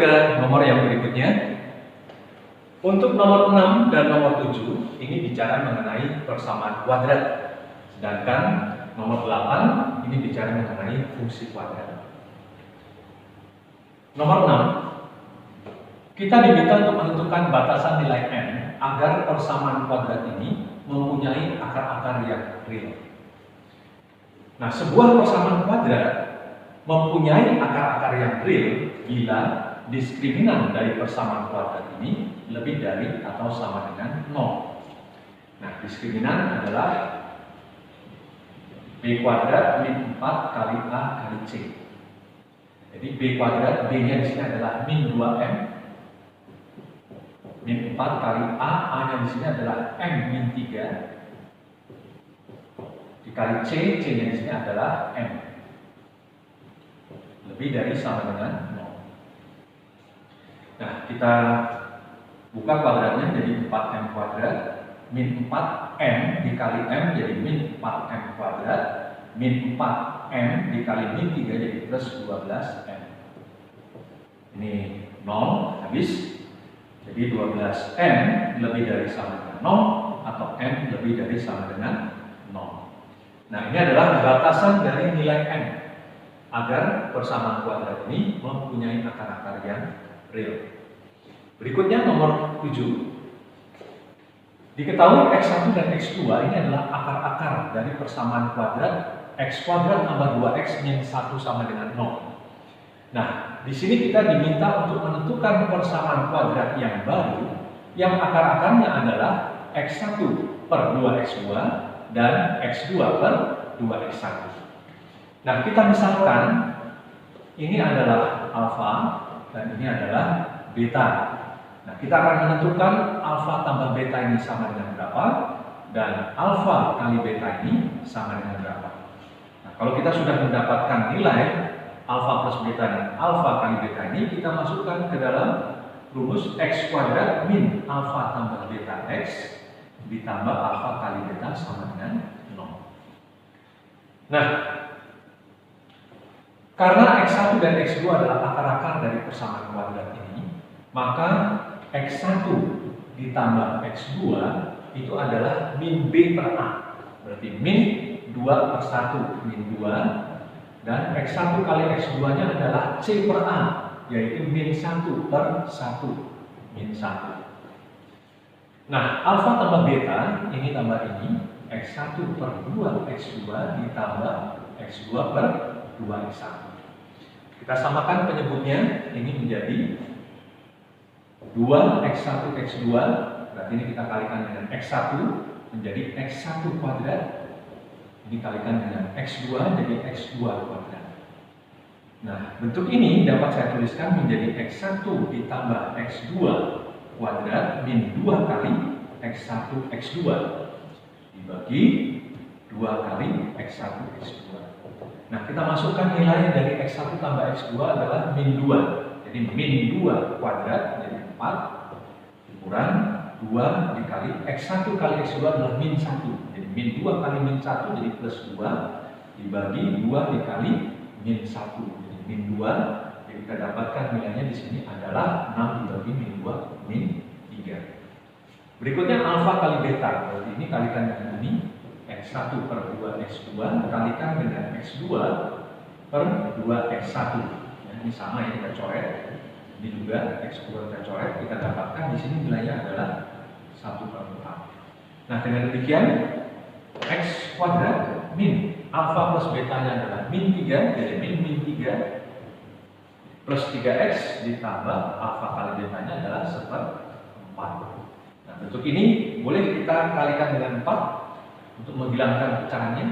ke nomor yang berikutnya. Untuk nomor 6 dan nomor 7 ini bicara mengenai persamaan kuadrat. Sedangkan nomor 8 ini bicara mengenai fungsi kuadrat. Nomor 6, kita diminta untuk menentukan batasan nilai n agar persamaan kuadrat ini mempunyai akar-akar yang real. Nah, sebuah persamaan kuadrat mempunyai akar-akar yang real bila diskriminan dari persamaan kuadrat ini lebih dari atau sama dengan 0. Nah, diskriminan adalah B kuadrat min 4 kali A kali C. Jadi B kuadrat, B-nya di sini adalah min 2M, min 4 kali A, A-nya di sini adalah M min 3, dikali C, C-nya di sini adalah M. Lebih dari sama dengan 0. Nah, kita buka kuadratnya jadi 4M kuadrat, min 4M dikali M jadi min 4M kuadrat, min 4M dikali min 3 jadi plus 12M. Ini 0, habis. Jadi 12M lebih dari sama dengan 0 atau M lebih dari sama dengan 0. Nah, ini adalah batasan dari nilai M agar persamaan kuadrat ini mempunyai akar-akar yang real. Berikutnya nomor 7. Diketahui X1 dan X2 ini adalah akar-akar dari persamaan kuadrat X kuadrat tambah 2X min 1 sama dengan 0. Nah, di sini kita diminta untuk menentukan persamaan kuadrat yang baru yang akar-akarnya adalah X1 per 2X2 dan X2 per 2X1. Nah, kita misalkan ini adalah alfa dan ini adalah beta. Nah, kita akan menentukan alfa tambah beta ini sama dengan berapa dan alfa kali beta ini sama dengan berapa. Nah, kalau kita sudah mendapatkan nilai alfa plus beta dan alfa kali beta ini, kita masukkan ke dalam rumus X kuadrat min alfa tambah beta X ditambah alfa kali beta sama dengan 0. Nah, karena X1 dan X2 adalah akar-akar dari persamaan kuadrat ini, maka X1 ditambah X2 itu adalah min B per A. Berarti min 2 per 1, min 2. Dan X1 kali X2-nya adalah C per A, yaitu min 1 per 1, min 1. Nah, alfa tambah beta, ini tambah ini, X1 per 2 X2 ditambah X2 per 2X1. Kita samakan penyebutnya, ini menjadi 2X1 X2, berarti ini kita kalikan dengan X1 menjadi X1 kuadrat, dikalikan dengan X2 jadi X2 kuadrat. Nah, bentuk ini dapat saya tuliskan menjadi X1 ditambah X2 kuadrat min 2 kali X1 X2 dibagi 2 kali X1 X2. Nah, kita masukkan nilai dari X1 tambah X2 adalah min 2. Jadi min 2 kuadrat jadi 4 kurang 2 dikali X1 kali X2 adalah min 1. Jadi min 2 kali min 1 jadi plus 2 dibagi 2 dikali min 1. Jadi min 2, jadi kita dapatkan nilainya di sini adalah 6 dibagi min 2 min 3. Berikutnya alfa kali beta. Berarti ini kalikan dengan ini X1 per 2 X2 kalikan dengan X2 per 2 X1. Ya, ini sama ya, kita coret. Ini juga X2 kita coret, kita dapatkan di sini nilainya adalah 1 per 4. Nah, dengan demikian X kuadrat min alfa plus betanya adalah min 3, jadi min 3 plus 3X ditambah alfa kali betanya adalah 1/4. Nah, bentuk ini boleh kita kalikan dengan 4 untuk menghilangkan pecahannya.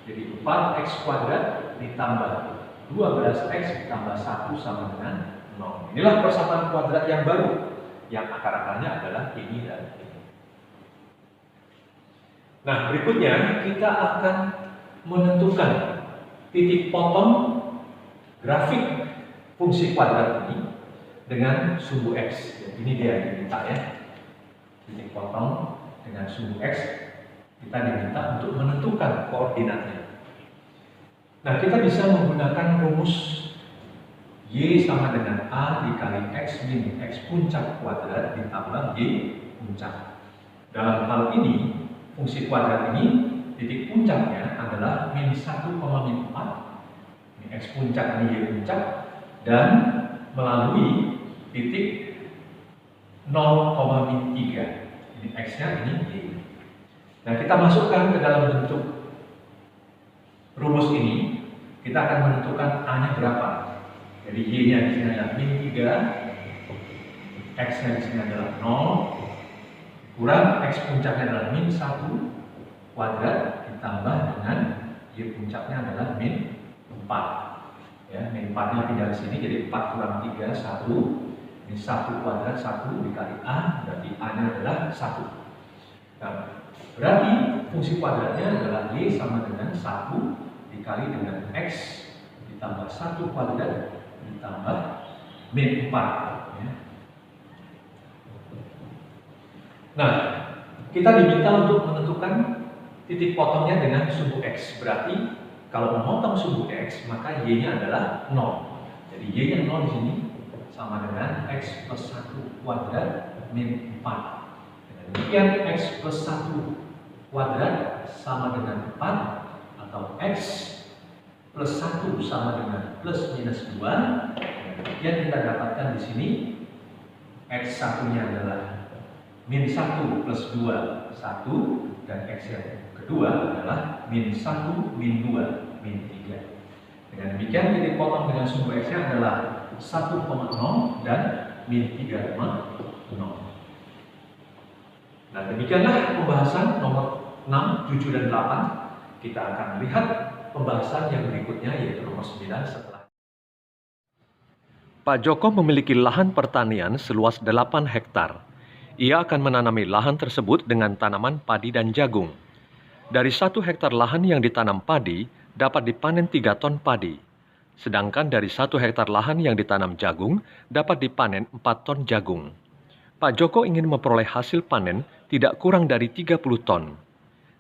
Jadi 4X kuadrat ditambah 12X ditambah 1 sama dengan 0. Inilah persamaan kuadrat yang baru, yang akar-akarnya adalah ini dan ini. Nah, berikutnya kita akan menentukan titik potong grafik fungsi kuadrat ini dengan sumbu X. Jadi ini dia yang diminta ya. Titik potong dengan sumbu X, kita diminta untuk menentukan koordinatnya. Nah, kita bisa menggunakan rumus Y sama dengan A dikali X min X puncak kuadrat ditambah Y puncak. Dalam hal ini, fungsi kuadrat ini titik puncaknya adalah min 1, min 4, ini X puncak, ini Y puncak, dan melalui titik 0, min 3. Ini X-nya, ini Y. Nah, kita masukkan ke dalam bentuk rumus ini, kita akan menentukan A-nya berapa. Jadi Y-nya di sini adalah min 3, X-nya di sini adalah 0, kurang X puncaknya adalah min 1 kuadrat ditambah dengan Y puncaknya adalah min 4. Ya, min 4-nya pindah ke sini, jadi 4 kurang 3, 1. Ini 1 kuadrat, 1 dikali A, berarti A-nya adalah 1. Nah, berarti fungsi kuadratnya adalah Y sama dengan 1 dikali dengan X ditambah 1 kuadrat ditambah min 4. Ya. Nah, kita diminta untuk menentukan titik potongnya dengan sumbu X. Berarti kalau memotong sumbu X, maka Y-nya adalah 0. Jadi Y-nya 0 di sini sama dengan X plus 1 kuadrat min 4. Demikian X plus 1 kuadrat sama dengan 4, atau X plus 1 sama dengan plus minus 2. Demikian kita dapatkan di sini X satunya adalah min 1 plus 2, 1, dan X yang kedua adalah min 1, min 2, min 3. Dengan demikian titik potong dengan sumbu X-nya adalah 1,0 dan min 3,0. Nah, demikianlah pembahasan nomor 6, 7, dan 8. Kita akan melihat pembahasan yang berikutnya, yaitu nomor 9 setelah. Pak Joko memiliki lahan pertanian seluas 8 hektar. Ia akan menanami lahan tersebut dengan tanaman padi dan jagung. Dari 1 hektar lahan yang ditanam padi, dapat dipanen 3 ton padi. Sedangkan dari 1 hektar lahan yang ditanam jagung, dapat dipanen 4 ton jagung. Pak Joko ingin memperoleh hasil panen tidak kurang dari 30 ton.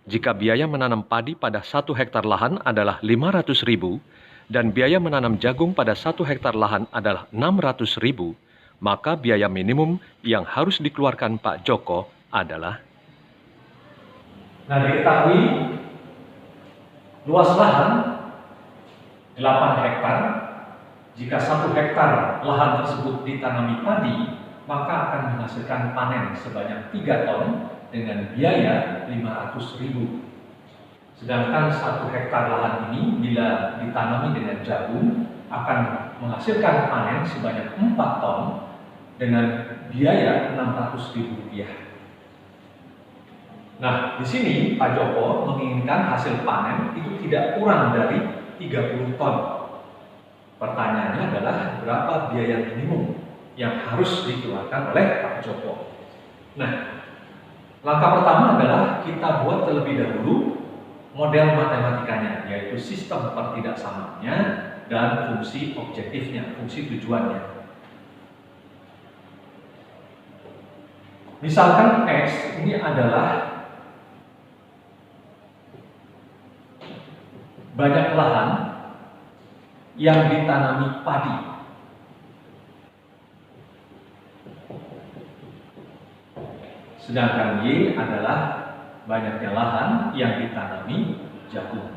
Jika biaya menanam padi pada 1 hektar lahan adalah 500.000 dan biaya menanam jagung pada 1 hektar lahan adalah 600.000, maka biaya minimum yang harus dikeluarkan Pak Joko adalah. Nah, diketahui luas lahan 8 hektar. Jika 1 hektar lahan tersebut ditanami padi, maka akan menghasilkan panen sebanyak 3 ton dengan biaya 500.000. Sedangkan 1 hektar lahan ini bila ditanami dengan jagung akan menghasilkan panen sebanyak 4 ton dengan biaya Rp600.000. Nah, di sini Pak Joko menginginkan hasil panen itu tidak kurang dari 30 ton. Pertanyaannya adalah berapa biaya minimum yang harus dikeluarkan oleh Pak Joko. Nah, langkah pertama adalah kita buat terlebih dahulu model matematikanya, yaitu sistem pertidaksamaannya dan fungsi objektifnya, fungsi tujuannya. Misalkan X ini adalah banyak lahan yang ditanami padi. Sedangkan Y adalah banyaknya lahan yang ditanami jagung.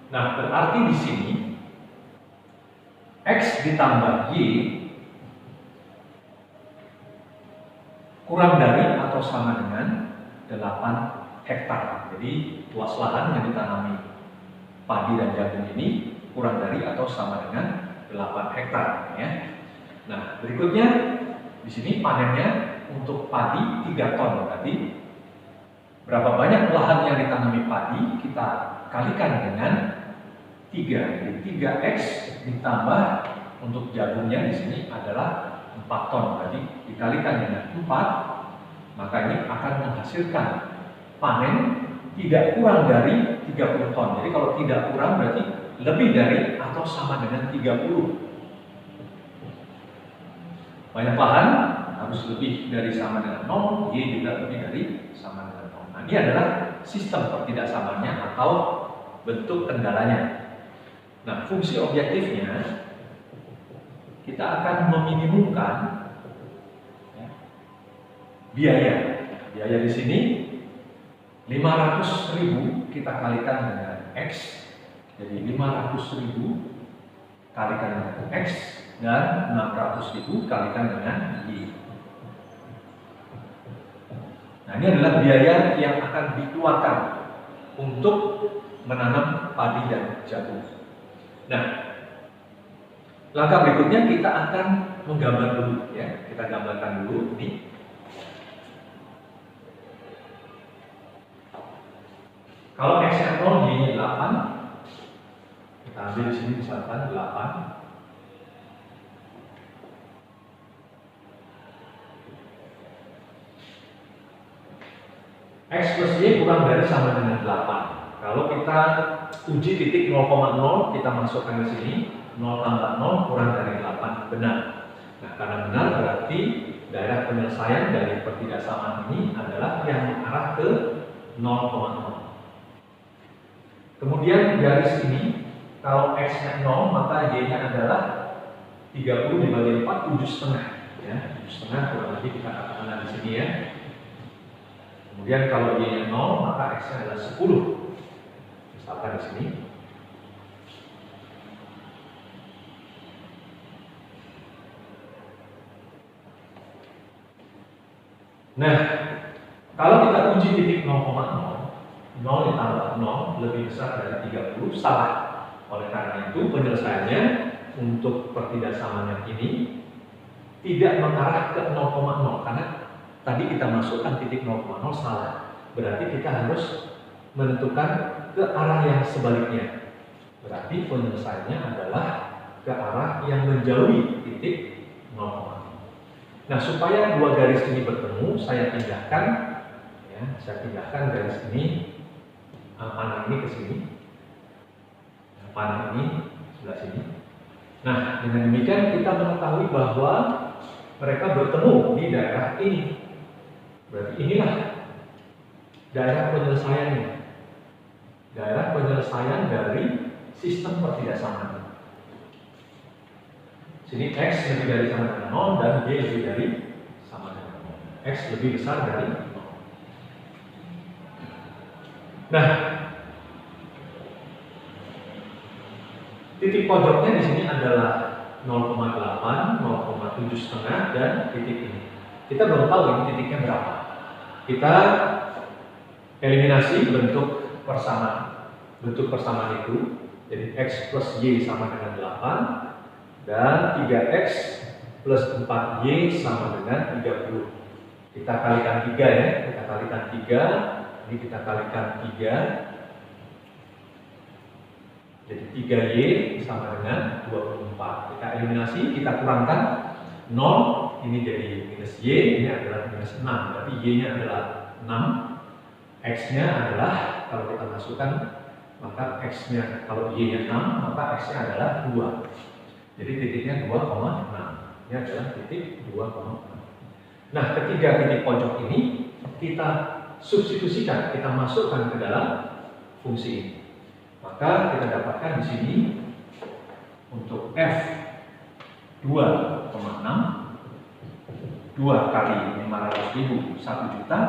Nah, berarti di sini X ditambah Y kurang dari atau sama dengan 8 hektar. Jadi luas lahan yang ditanami padi dan jagung ini kurang dari atau sama dengan 8 hektar. Ya. Nah, berikutnya di sini panennya untuk padi 3 ton. Berarti berapa banyak lahan yang ditanami padi kita kalikan dengan 3. Jadi 3X ditambah untuk jagungnya di sini adalah 4 ton. Berarti dikalikan dengan 4, maka ini akan menghasilkan panen tidak kurang dari 30 ton. Jadi kalau tidak kurang berarti lebih dari atau sama dengan 30. Banyak lahan harus lebih dari sama dengan 0, Y juga lebih dari sama dengan 0. Nah, ini adalah sistem pertidaksamaannya atau bentuk kendalanya. Nah, fungsi objektifnya kita akan meminimumkan ya, biaya di sini 500.000 kita kalikan dengan X, jadi 500.000 kalikan dengan X dan 600.000 kalikan dengan Y. Nah, ini adalah biaya yang akan dikeluarkan untuk menanam padi dan jagung. Nah, langkah berikutnya kita akan menggambar dulu ya. Kita gambarkan dulu ini. Kalau X-nya 0, Y-nya 8, kita ambil di sini misalkan 8. X plus Y kurang dari sama dengan 8. Kalau kita uji titik 0,0, kita masukkan ke sini, 0 tambah 0 kurang dari 8, benar. Nah, karena benar berarti daerah penyelesaian dari pertidaksamaan ini adalah yang mengarah ke 0,0. Kemudian garis ini, kalau X-nya 0, maka Y-nya adalah 30 dibagi 4, 7,5. Ya, 7,5 kurang lebih kita katakan di sini ya. Kemudian kalau Y-nya 0, maka X-nya adalah 10. Misalkan di sini. Nah, kalau kita uji titik 0,0, 0 ditambah 0 lebih besar dari 30, salah. Oleh karena itu penyelesaiannya untuk pertidaksamaan ini tidak mengarah ke 0,0 karena tadi kita masukkan titik 0,0 salah. Berarti kita harus menentukan ke arah yang sebaliknya. Berarti penyelesaiannya adalah ke arah yang menjauhi titik 0,0. Nah, supaya dua garis ini bertemu, saya pindahkan ya, garis ini, panah ini ke sini, panah ini sebelah sini. Nah, dengan demikian kita mengetahui bahwa mereka bertemu di daerah ini. Berarti inilah daerah penyelesaiannya, daerah penyelesaian dari sistem pertidaksamaan. Sini X lebih dari sama dengan 0 dan Y lebih dari sama dengan 0. X lebih besar dari 0. Nah, titik pojoknya di sini adalah 0,8, 0,7,5 dan titik ini. Kita belum tahu ini titiknya berapa. Kita eliminasi bentuk persamaan. Bentuk persamaan itu, jadi X plus Y sama dengan 8 dan 3X plus 4Y sama dengan 30. Kita kalikan 3 ya, kita kalikan 3, ini kita kalikan 3. Jadi 3Y sama dengan 24. Kita eliminasi, kita kurangkan 0, ini jadi minus Y, ini adalah minus 6. Berarti Y-nya adalah 6, X-nya adalah, kalau kita masukkan, maka X-nya, kalau Y-nya 6, maka X-nya adalah 2. Jadi titiknya 2,6. Ini adalah titik 2,6. Nah, ketiga titik pojok ini kita substitusikan, kita masukkan ke dalam fungsi ini. Maka kita dapatkan di sini untuk F 2,6, 2 kali 500.000 1 juta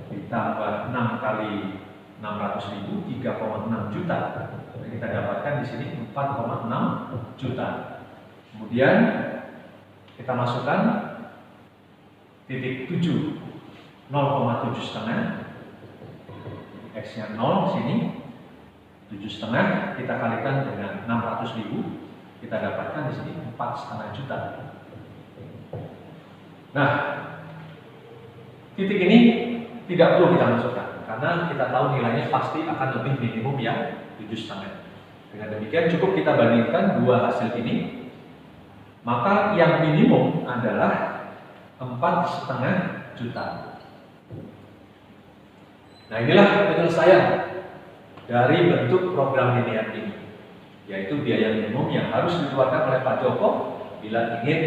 ditambah 6 kali 600.000 3,6 juta. Kita dapatkan di sini 4,6 juta. Kemudian kita masukkan titik 7, 0,7,5, X-nya 0 sini, 7,5 kita kalikan dengan 600.000, kita dapatkan di sini 4,5 juta. Nah, titik ini tidak perlu kita masukkan karena kita tahu nilainya pasti akan lebih minimum yang 7,5. Dengan demikian cukup kita bandingkan dua hasil ini, maka yang minimum adalah 4,5 juta. Nah, inilah penyelesaian dari bentuk program linear ini, yaitu biaya minimum yang harus dikeluarkan oleh Pak Joko bila ingin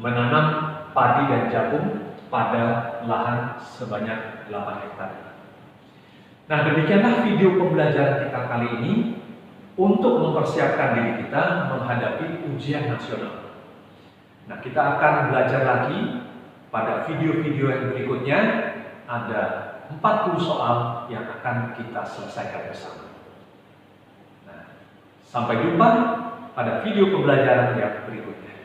menanam padi dan jagung pada lahan sebanyak 8 hektar. Nah, demikianlah video pembelajaran kita kali ini untuk mempersiapkan diri kita menghadapi ujian nasional. Nah, kita akan belajar lagi pada video-video yang berikutnya. Ada 40 soal yang akan kita selesaikan bersama. Nah, sampai jumpa pada video pembelajaran yang berikutnya.